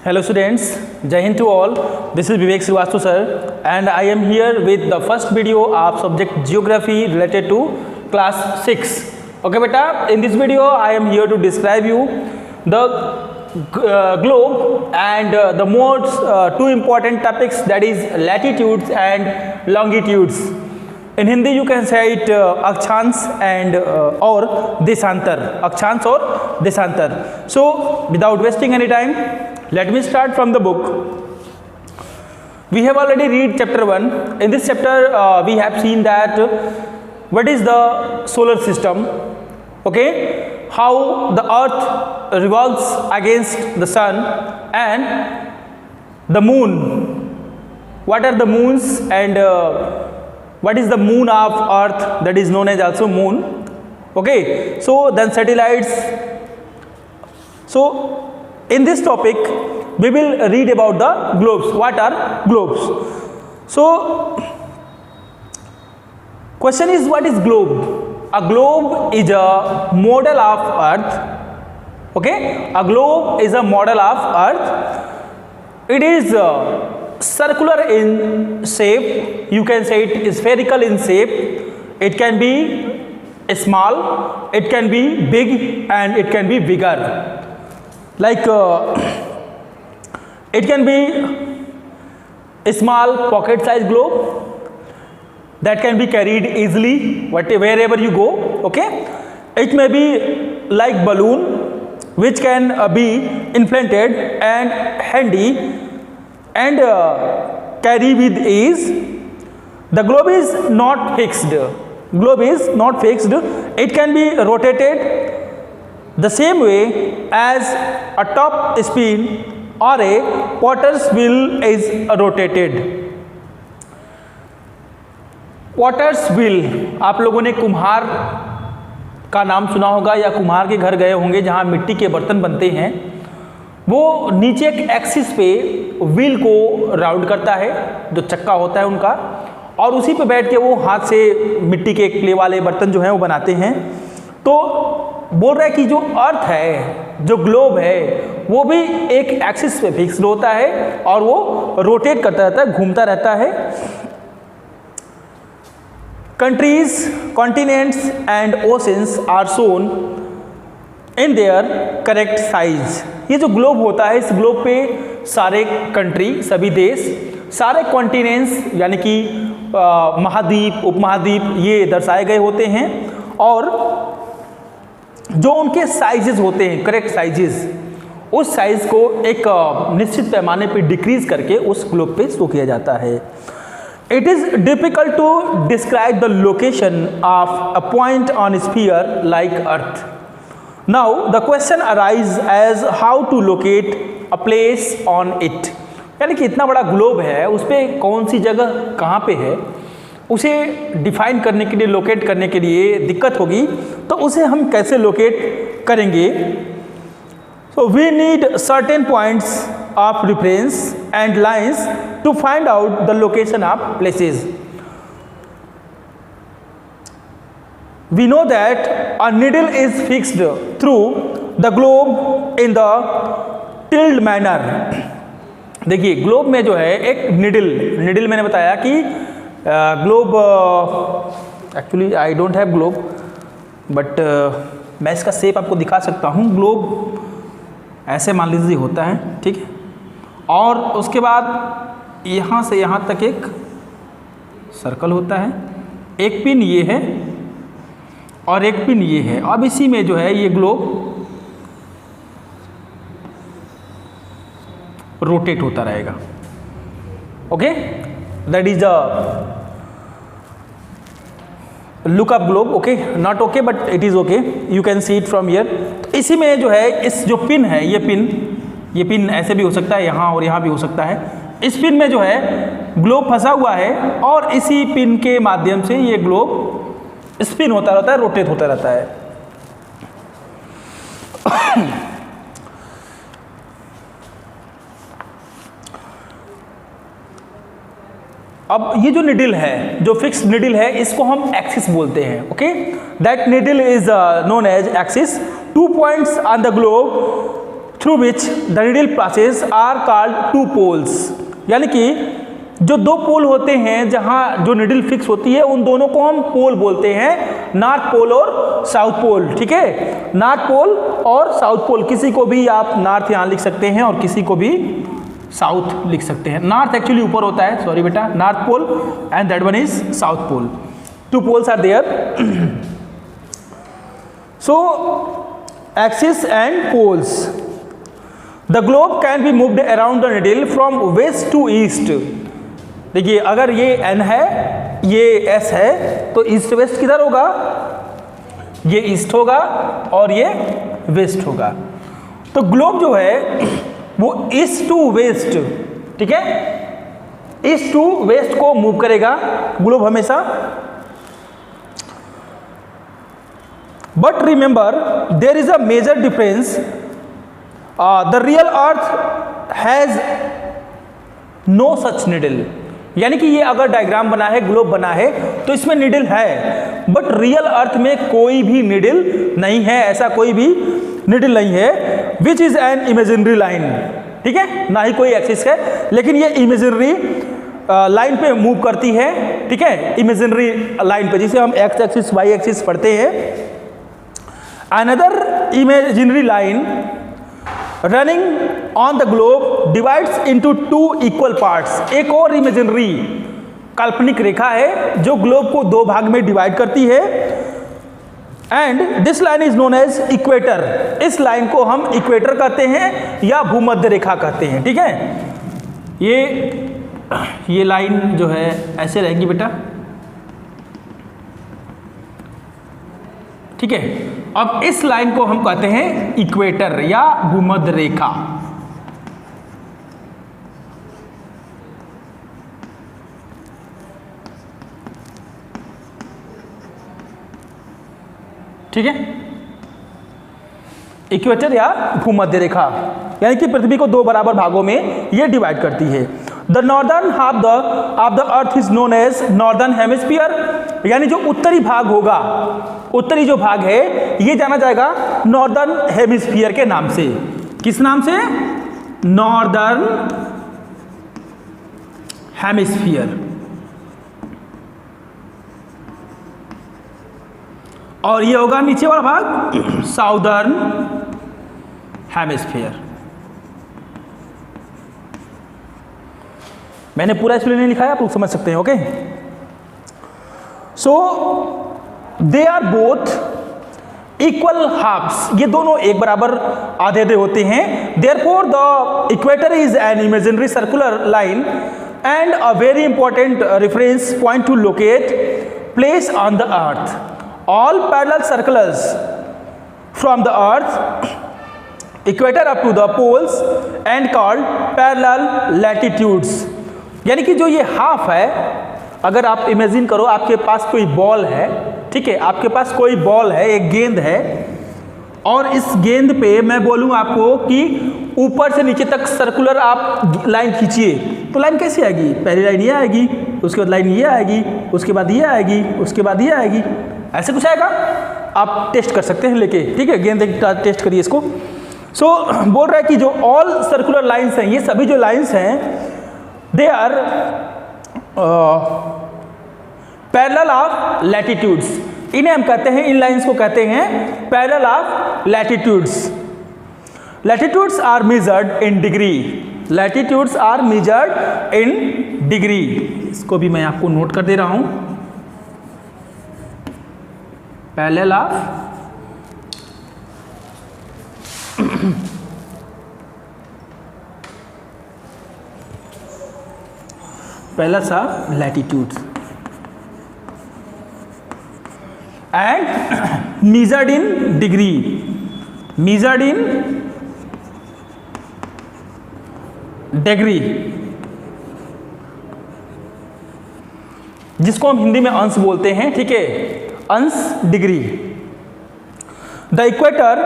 Hello students, Jai Hind to all. This is Vivek Srivastava sir and I am here with the first video of subject geography related to class 6. Okay beta, in this video I am here to describe you the globe and the modes, two important topics, that is latitudes and longitudes. In Hindi you can say it akshans and or deshantar, akshans or deshantar. So without wasting any time, let me start from the book. We have already read chapter 1. In this chapter we have seen that what is the solar system, okay, how the earth revolves against the sun, and the moon, what are the moons, and what is the moon of earth, that is known as also moon, okay. So then satellites. So in this topic we will read about the globes. What are globes? So question is, what is globe? A globe is a model of earth, okay. A globe is a model of earth. It is circular in shape, you can say it is spherical in shape. It can be small, it can be big, and it can be bigger. Like it can be a small pocket size globe that can be carried easily wherever you go, okay. It may be like balloon which can be inflated and handy and carry with ease. The globe is not fixed. Globe is not fixed. It can be rotated the same way as a top spin or a potter's wheel is rotated. Potter's wheel, आप लोगों ने कुम्हार का नाम सुना होगा या कुम्हार के घर गए होंगे जहाँ मिट्टी के बर्तन बनते हैं. वो नीचे एक एक्सिस पे व्हील को राउंड करता है, जो चक्का होता है उनका, और उसी पे बैठ के वो हाथ से मिट्टी के क्ले वाले बर्तन जो हैं वो बनाते हैं. तो बोल रहा है कि जो अर्थ है, जो ग्लोब है, वो भी एक एक्सिस पे फिक्स्ड होता है और वो रोटेट करता रहता है, घूमता रहता है. Countries, continents and oceans are shown in their correct size. ये जो ग्लोब होता है, इस ग्लोब पे सारे कंट्री, सभी देश, सारे कॉन्टिनेंट्स यानी कि महाद्वीप, उपमहाद्वीप, ये दर्शाए गए होते हैं, और जो उनके साइजेस होते हैं, करेक्ट साइजेस, उस साइज को एक निश्चित पैमाने पे डिक्रीज करके उस ग्लोब पे शो किया जाता है. It is difficult to describe the location of a point on sphere like earth. Now the question arises as how to locate a place on it. यानी कि इतना बड़ा ग्लोब है, उस पर कौन सी जगह कहाँ पे है, उसे डिफाइन करने के लिए, लोकेट करने के लिए दिक्कत होगी. तो उसे हम कैसे लोकेट करेंगे? So we need certain points of reference and lines to find out the location of places. We know that a needle is fixed through the globe in the tilde manner. देखिए globe में जो है एक needle मैंने बताया कि globe, actually I don't have globe, but मैं इसका शेप आपको दिखा सकता हूँ. ग्लोब ऐसे मान लीजिए होता है, ठीक है, और उसके बाद यहाँ से यहाँ तक एक सर्कल होता है, एक पिन ये है और एक पिन ये है. अब इसी में जो है ये ग्लोब रोटेट होता रहेगा, okay. That is the look up globe, okay, not okay but it is okay, you can see it from here. तो इसी में जो है, इस जो पिन है, ये पिन ऐसे भी हो सकता है, यहाँ और यहाँ भी हो सकता है. इस पिन में जो है ग्लोब फंसा हुआ है और इसी पिन के माध्यम से ये ग्लोब स्पिन होता रहता है, रोटेट होता रहता है. अब ये जो निडल है, जो फिक्स निडल है, इसको हम एक्सिस बोलते हैं, okay. That needle is known as axis. 2 points on the globe through which the needle passes are called two poles. यानी कि जो दो पोल होते हैं जहां जो नीडल फिक्स होती है उन दोनों को हम पोल बोलते हैं, नॉर्थ पोल और साउथ पोल। ठीक है, नॉर्थ पोल और साउथ पोल, किसी को भी आप नॉर्थ यहाँ लिख सकते हैं और किसी को भी साउथ लिख सकते हैं। नॉर्थ एक्चुअली ऊपर होता है, सॉरी बेटा, north pole and that one is south pole. Two poles are there. So axis and poles, the globe can be moved around the needle from west to east. देखिए अगर ये N है, ये S है, तो east west किधर होगा? ये ईस्ट होगा और ये वेस्ट होगा। तो ग्लोब जो है वो ईस्ट टू वेस्ट, ठीक है, ईस्ट टू वेस्ट को मूव करेगा ग्लोब हमेशा। But remember there is a major difference, the real earth has no such needle. यानी कि ये अगर डायग्राम बना है, ग्लोब बना है, तो इसमें निडल है, बट रियल अर्थ में कोई भी निडल नहीं है, ऐसा कोई भी निडल नहीं है। Which is an imaginary line, ठीक है, ना ही कोई एक्सिस है, लेकिन ये इमेजिनरी लाइन पे मूव करती है। ठीक है, इमेजिनरी लाइन पे, जिसे हम एक्स एक्सिस वाई एक्सिस पढ़ते हैं। Another imaginary line running on the globe divides into two equal parts. एक और इमेजिनरी काल्पनिक रेखा है जो ग्लोब को दो भाग में डिवाइड करती है, and this line is known as equator. इस लाइन को हम इक्वेटर कहते हैं या भूमध्य रेखा कहते हैं। ठीक है, ये लाइन जो है ऐसे रहेगी बेटा। ठीक है, अब इस लाइन को हम कहते हैं इक्वेटर या भूमध्य रेखा। ठीक है, इक्वेटर या भूमध्य रेखा, यानी कि पृथ्वी को दो बराबर भागों में ये डिवाइड करती है। The northern half of the earth is known as northern hemisphere, यानी जो उत्तरी भाग होगा, उत्तरी जो भाग है ये जाना जाएगा नॉर्दर्न हेमिस्फीयर के नाम से। किस नाम से? Northern hemisphere. और ये होगा नीचे वाला भाग साउदर्न हेमिस्फीयर। मैंने पूरा एक्सप्लेन नहीं लिखा है, आप लोग समझ सकते हैं। Okay, so they are both equal halfs, ये दोनों एक बराबर आधे आधे होते हैं। Therefore the equator is an imaginary circular line and a very important reference point to locate place on the earth. All parallel circles from the earth equator up to the poles and called parallel latitudes। यानी कि जो ये half है, अगर आप imagine करो आपके पास कोई बॉल है, ठीक है, आपके पास कोई बॉल है, एक गेंद है, और इस गेंद पे मैं बोलूँ आपको कि ऊपर से नीचे तक सर्कुलर आप लाइन खींचिए, तो लाइन कैसी आएगी? पहली लाइन ये आएगी, उसके बाद लाइन ये आएगी, उसके बाद ये आएगी, उसके बाद ये आएगी, ऐसे कुछ आएगा। आप टेस्ट कर सकते हैं लेके, ठीक है, गेंद टेस्ट करिए इसको। सो बोल रहा है कि जो ऑल सर्कुलर लाइंस हैं, ये सभी जो लाइंस हैं, they are parallel of latitudes. इन्हें हम कहते हैं, इन लाइंस को कहते हैं parallel of latitudes. Latitudes are measured in degree. Latitudes are measured in degree. इसको भी मैं आपको नोट कर दे रहा हूं। Parallel of parallel of latitudes and measured in degree, measured in degree, जिसको हम हिंदी में अंश बोलते हैं, ठीक है, अंश degree. The equator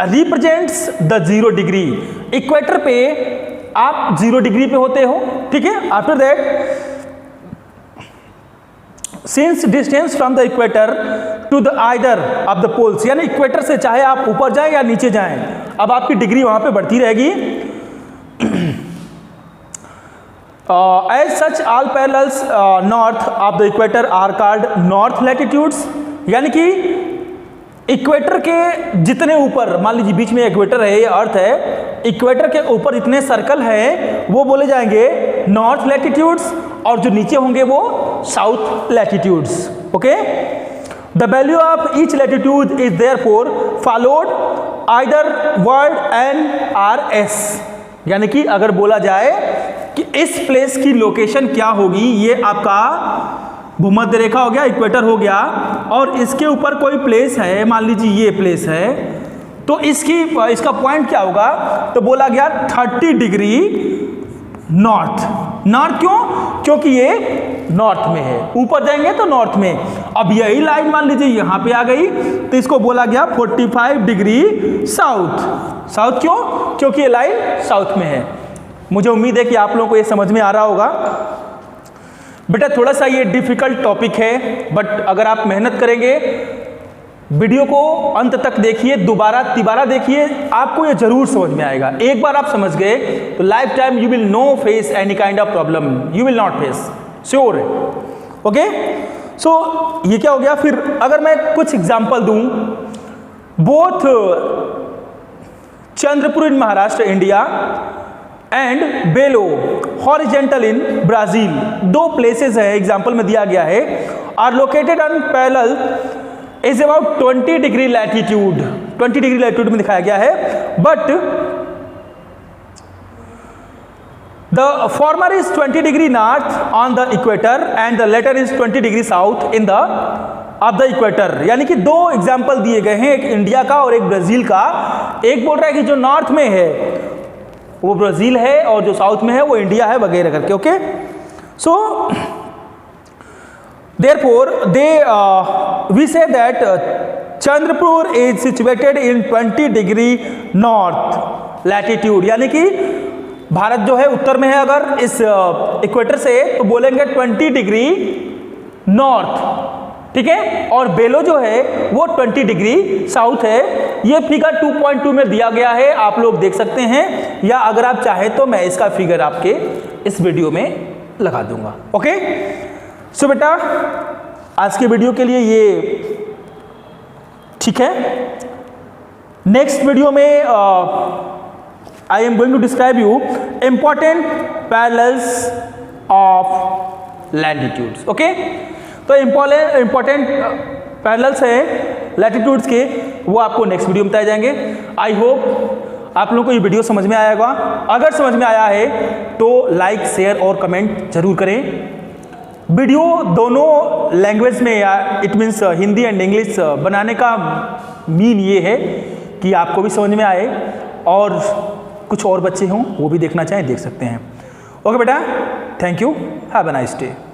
represents the 0 degree. Equator पे आप 0 डिग्री पे होते हो, ठीक है। After that since distance from the equator to the either of the poles, यानी इक्वेटर से चाहे आप ऊपर जाएं या नीचे जाएं, अब आपकी डिग्री वहां पे बढ़ती रहेगी। As such all parallels north of the equator are called north latitudes, यानी कि इक्वेटर के जितने ऊपर, मान लीजिए बीच में इक्वेटर है, ये अर्थ है, इक्वेटर के ऊपर जितने सर्कल हैं वो बोले जाएंगे नॉर्थ लैटिट्यूड्स, और जो नीचे होंगे वो south latitudes. Okay, the value of each latitude is therefore followed either word N or S, यानी कि अगर बोला जाए कि इस प्लेस की लोकेशन क्या होगी, ये आपका भूमध्य रेखा हो गया, इक्वेटर हो गया, और इसके ऊपर कोई प्लेस है, मान लीजिए ये प्लेस है, तो इसका पॉइंट क्या होगा, तो बोला गया 30 डिग्री नॉर्थ। नॉर्थ क्यों? क्योंकि ये नॉर्थ में है, ऊपर जाएंगे तो नॉर्थ में। अब यही लाइन मान लीजिए यहाँ पे आ गई, तो इसको बोला गया 45 डिग्री साउथ। साउथ क्यों? क्योंकि ये लाइन साउथ में है। मुझे उम्मीद है कि आप लोगों को ये समझ में आ रहा होगा। बेटा थोड़ा सा ये डिफिकल्ट टॉपिक है, बट अगर आप मेहनत करेंगे, वीडियो को अंत तक देखिए, दोबारा तिबारा देखिए, आपको ये जरूर समझ में आएगा। एक बार आप समझ गए तो life time you will no face any kind of problem, you will not face, sure है। ओके, सो ये क्या हो गया। फिर अगर मैं कुछ एग्जांपल दूं, both Chandrapur in Maharashtra India and below horizontal in Brazil, दो प्लेसेस है, एग्जाम्पल में दिया गया है, are located on parallel is about 20 degree latitude, 20 degree latitude में दिखाया गया है, but the former is 20 degree north on the equator and the latter is 20 degree south in the of the equator. यानी कि दो एग्जाम्पल दिए गए हैं, एक इंडिया का और एक ब्राजील का। एक बोल रहा है कि जो नॉर्थ में है वो ब्राजील है और जो साउथ में है वो इंडिया है, वगैरह करके। Okay, so therefore we say that Chandrapur is situated in 20 degree north latitude, यानी कि भारत जो है उत्तर में है, अगर इस इक्वेटर से तो बोलेंगे 20 डिग्री नॉर्थ, ठीक है। और बेलो जो है वो 20 डिग्री साउथ है। ये फिगर 2.2 में दिया गया है, आप लोग देख सकते हैं, या अगर आप चाहें तो मैं इसका फिगर आपके इस वीडियो में लगा दूंगा। ओके, सो बेटा आज के वीडियो के लिए ये ठीक है। नेक्स्ट वीडियो में I am going to describe you important parallels of latitudes. Okay, तो इंपॉर्टेंट पैरेलल्स है लैटिट्यूड्स के, वो आपको नेक्स्ट वीडियो में बताए जाएंगे। आई होप आप लोगों को ये वीडियो समझ में आया होगा। अगर समझ में आया है तो लाइक, शेयर और कमेंट जरूर करें। वीडियो दोनों लैंग्वेज में, या it means Hindi and English बनाने का मीन ये है कि आपको भी समझ में आए और कुछ और बच्चे हों वो भी देखना चाहें, देख सकते हैं। ओके बेटा, thank you, have a nice day.